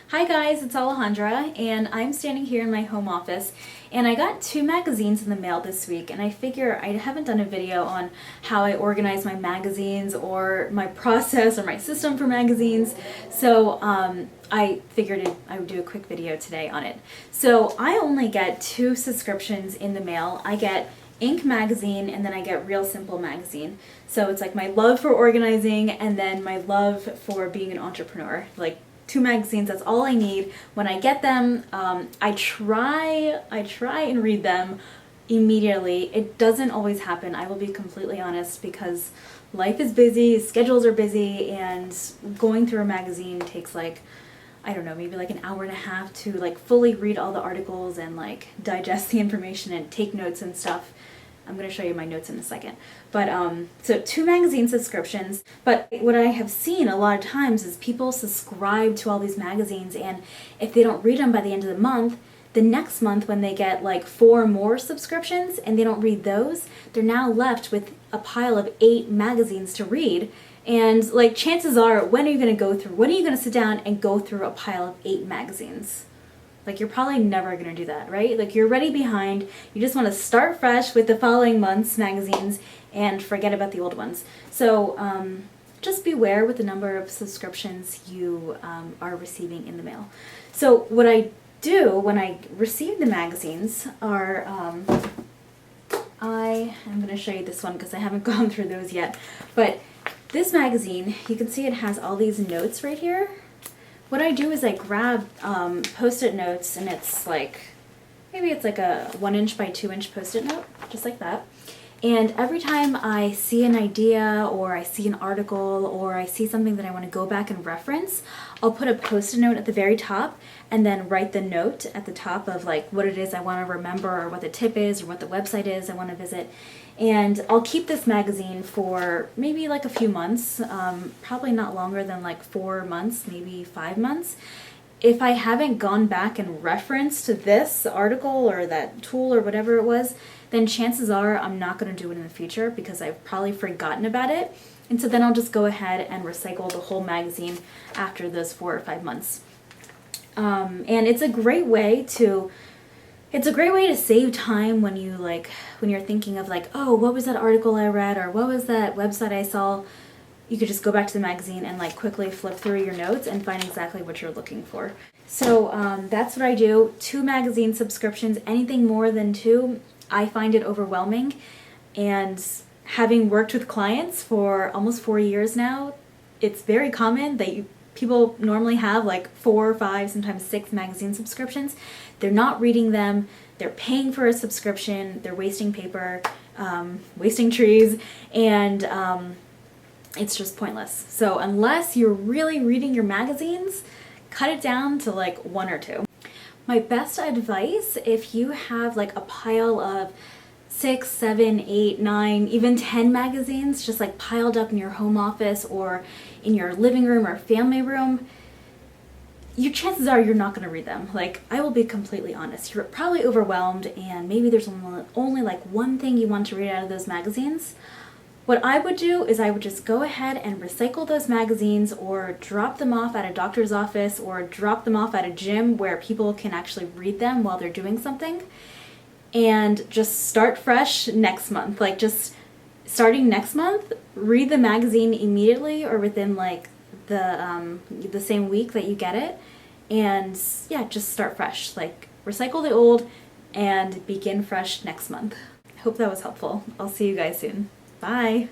Hi guys, it's Alejandra, and I'm standing here in my home office, and I got 2 magazines in the mail this week, and I figure I haven't done a video on how I organize my magazines or my process or my system for magazines, so I figured I would do a quick video today on it. So I only get 2 subscriptions in the mail. I get Ink magazine, and then I get Real Simple magazine. So it's like my love for organizing and then my love for being an entrepreneur. Like 2 magazines, that's all I need. When I get them, I try and read them immediately. It doesn't always happen, I will be completely honest, because life is busy, schedules are busy, and going through a magazine takes like, I don't know, maybe like an hour and a half to like fully read all the articles and like digest the information and take notes and stuff. I'm going to show you my notes in a second. But so 2 magazine subscriptions. But what I have seen a lot of times is people subscribe to all these magazines, and if they don't read them by the end of the month, the next month when they get like 4 more subscriptions and they don't read those, they're now left with a pile of 8 magazines to read. And like chances are, when are you going to sit down and go through a pile of 8 magazines? Like, you're probably never going to do that, right? Like, you're already behind. You just want to start fresh with the following month's magazines and forget about the old ones. So just beware with the number of subscriptions you are receiving in the mail. So what I do when I receive the magazines are, I am going to show you this one because I haven't gone through those yet. But this magazine, you can see it has all these notes right here. What I do is I grab Post-it notes, and it's like, maybe it's like a 1" by 2" Post-it note, just like that. And every time I see an idea, or I see an article, or I see something that I want to go back and reference, I'll put a Post-it note at the very top and then write the note at the top of like what it is I want to remember, or what the tip is, or what the website is I want to visit. And I'll keep this magazine for maybe like a few months, probably not longer than like 4 months, maybe 5 months. If I haven't gone back and referenced this article or that tool or whatever it was, then chances are I'm not going to do it in the future because I've probably forgotten about it. And so then I'll just go ahead and recycle the whole magazine after those 4 or 5 months. And it's a great way to save time when you're thinking of like, oh, what was that article I read, or what was that website I saw. You could just go back to the magazine and like quickly flip through your notes and find exactly what you're looking for. So that's what I do. 2 magazine subscriptions. Anything more than 2, I find it overwhelming. And having worked with clients for almost 4 years now, it's very common that people normally have like 4 or 5, sometimes 6 magazine subscriptions. They're not reading them. They're paying for a subscription. They're wasting paper, wasting trees, and it's just pointless. So unless you're really reading your magazines, cut it down to like 1 or 2. My best advice, if you have like a pile of 6, 7, 8, 9, even 10 magazines just like piled up in your home office or in your living room or family room, your chances are you're not going to read them. Like, I will be completely honest. You're probably overwhelmed, and maybe there's only like one thing you want to read out of those magazines. What I would do is I would just go ahead and recycle those magazines, or drop them off at a doctor's office, or drop them off at a gym where people can actually read them while they're doing something, and just start fresh next month. Like, just starting next month, read the magazine immediately or within like the same week that you get it, and yeah, just start fresh. Like, recycle the old and begin fresh next month. Hope that was helpful. I'll see you guys soon. Bye!